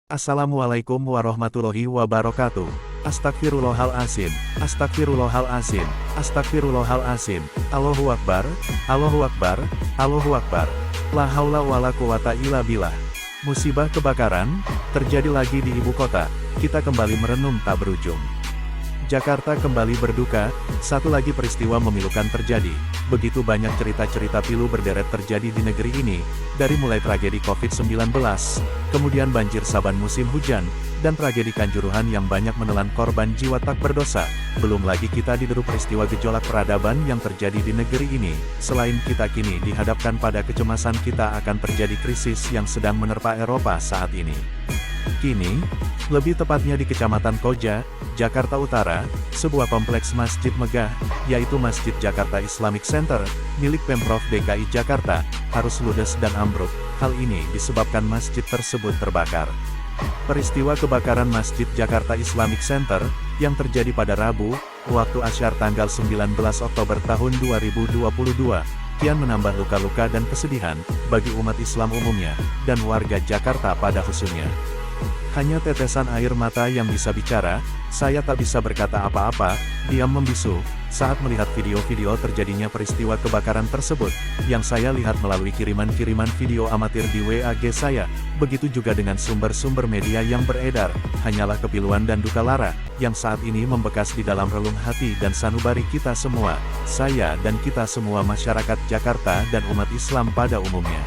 Assalamualaikum warahmatullahi wabarakatuh. Astagfirullahalazim, astagfirullahalazim, astagfirullahalazim. Allahu Akbar, Allahu Akbar, Allahu Akbar. La haula wala quwata illa billah. Musibah kebakaran terjadi lagi di ibu kota. Kita kembali merenung tak berujung. Jakarta kembali berduka, satu lagi peristiwa memilukan terjadi. Begitu banyak cerita-cerita pilu berderet terjadi di negeri ini, dari mulai tragedi COVID-19, kemudian banjir saban musim hujan, dan tragedi Kanjuruhan yang banyak menelan korban jiwa tak berdosa. Belum lagi kita dideru peristiwa gejolak peradaban yang terjadi di negeri ini. Selain kita kini dihadapkan pada kecemasan kita akan terjadi krisis yang sedang menerpa Eropa saat ini. Kini, lebih tepatnya di Kecamatan Koja, Jakarta Utara, sebuah kompleks masjid megah, yaitu Masjid Jakarta Islamic Center, milik Pemprov DKI Jakarta, harus ludes dan ambruk. Hal ini disebabkan masjid tersebut terbakar. Peristiwa kebakaran Masjid Jakarta Islamic Center, yang terjadi pada Rabu, waktu Asyar tanggal 19 Oktober tahun 2022, kian menambah luka-luka dan kesedihan, bagi umat Islam umumnya, dan warga Jakarta pada khususnya. Hanya tetesan air mata yang bisa bicara, saya tak bisa berkata apa-apa, diam membisu, saat melihat video-video terjadinya peristiwa kebakaran tersebut, yang saya lihat melalui kiriman-kiriman video amatir di WA saya, begitu juga dengan sumber-sumber media yang beredar, hanyalah kepiluan dan duka lara, yang saat ini membekas di dalam relung hati dan sanubari kita semua, saya dan kita semua masyarakat Jakarta dan umat Islam pada umumnya.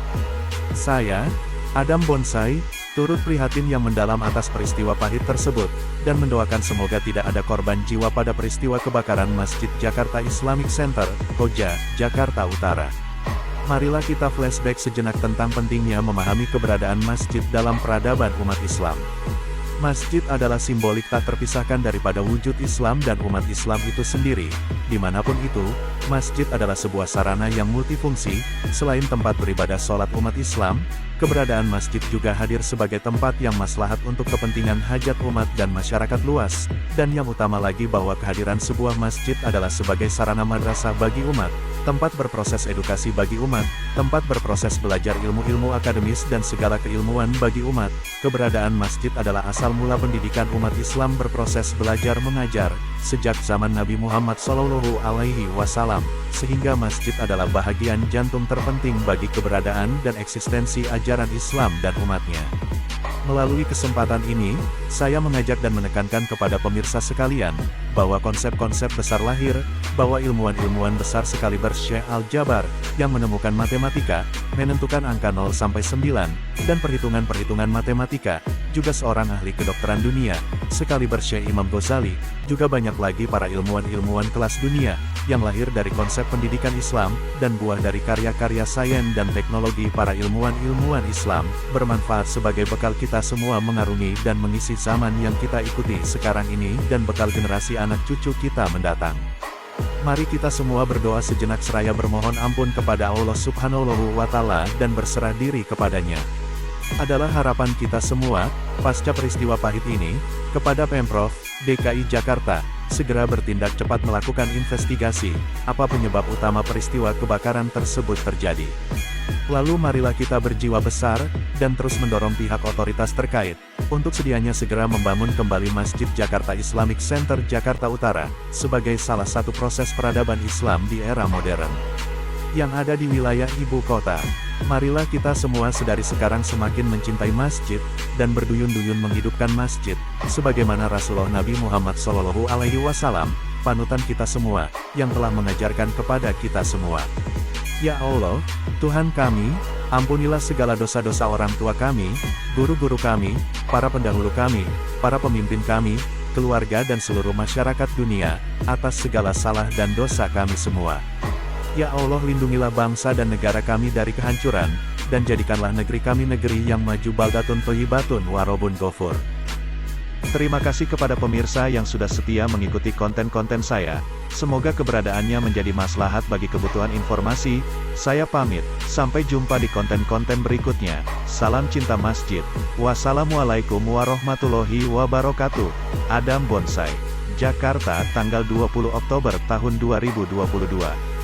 Saya, Adam Bonsai, turut prihatin yang mendalam atas peristiwa pahit tersebut, dan mendoakan semoga tidak ada korban jiwa pada peristiwa kebakaran Masjid Jakarta Islamic Center, Koja, Jakarta Utara. Marilah kita flashback sejenak tentang pentingnya memahami keberadaan masjid dalam peradaban umat Islam. Masjid adalah simbolik tak terpisahkan daripada wujud Islam dan umat Islam itu sendiri. Dimanapun itu, masjid adalah sebuah sarana yang multifungsi. Selain tempat beribadah sholat umat Islam, keberadaan masjid juga hadir sebagai tempat yang maslahat untuk kepentingan hajat umat dan masyarakat luas. Dan yang utama lagi bahwa kehadiran sebuah masjid adalah sebagai sarana madrasah bagi umat, tempat berproses edukasi bagi umat, tempat berproses belajar ilmu-ilmu akademis dan segala keilmuan bagi umat. Keberadaan masjid adalah asal mula pendidikan umat Islam berproses belajar mengajar, sejak zaman Nabi Muhammad SAW, sehingga masjid adalah bahagian jantung terpenting bagi keberadaan dan eksistensi ajaran Islam dan umatnya. Melalui kesempatan ini, saya mengajak dan menekankan kepada pemirsa sekalian, bahwa konsep-konsep besar lahir, bahwa ilmuwan-ilmuwan besar sekaliber Syekh Al-Jabar, yang menemukan matematika, menentukan angka 0 sampai 9, dan perhitungan-perhitungan matematika, juga seorang ahli kedokteran dunia, sekaliber Syekh Imam Ghazali, juga banyak lagi para ilmuwan-ilmuwan kelas dunia, yang lahir dari konsep pendidikan Islam, dan buah dari karya-karya sains dan teknologi para ilmuwan-ilmuwan Islam, bermanfaat sebagai bekal kita semua mengarungi dan mengisi zaman yang kita ikuti sekarang ini dan bekal generasi anak cucu kita mendatang. Mari kita semua berdoa sejenak seraya bermohon ampun kepada Allah Subhanahu wa Ta'ala dan berserah diri kepadanya. Adalah harapan kita semua, pasca peristiwa pahit ini, kepada Pemprov DKI Jakarta, segera bertindak cepat melakukan investigasi, apa penyebab utama peristiwa kebakaran tersebut terjadi. Lalu marilah kita berjiwa besar, dan terus mendorong pihak otoritas terkait, untuk sedianya segera membangun kembali Masjid Jakarta Islamic Center Jakarta Utara, sebagai salah satu proses peradaban Islam di era modern, yang ada di wilayah ibu kota. Marilah kita semua sedari sekarang semakin mencintai masjid, dan berduyun-duyun menghidupkan masjid, sebagaimana Rasulullah Nabi Muhammad SAW, panutan kita semua, yang telah mengajarkan kepada kita semua. Ya Allah, Tuhan kami, ampunilah segala dosa-dosa orang tua kami, guru-guru kami, para pendahulu kami, para pemimpin kami, keluarga dan seluruh masyarakat dunia, atas segala salah dan dosa kami semua. Ya Allah, lindungilah bangsa dan negara kami dari kehancuran, dan jadikanlah negeri kami negeri yang maju, baldatun thayyibatun warobun ghafur. Terima kasih kepada pemirsa yang sudah setia mengikuti konten-konten saya. Semoga keberadaannya menjadi maslahat bagi kebutuhan informasi. Saya pamit, sampai jumpa di konten-konten berikutnya. Salam cinta masjid. Wassalamualaikum warahmatullahi wabarakatuh. Adam Bonsai, Jakarta, tanggal 20 Oktober tahun 2022.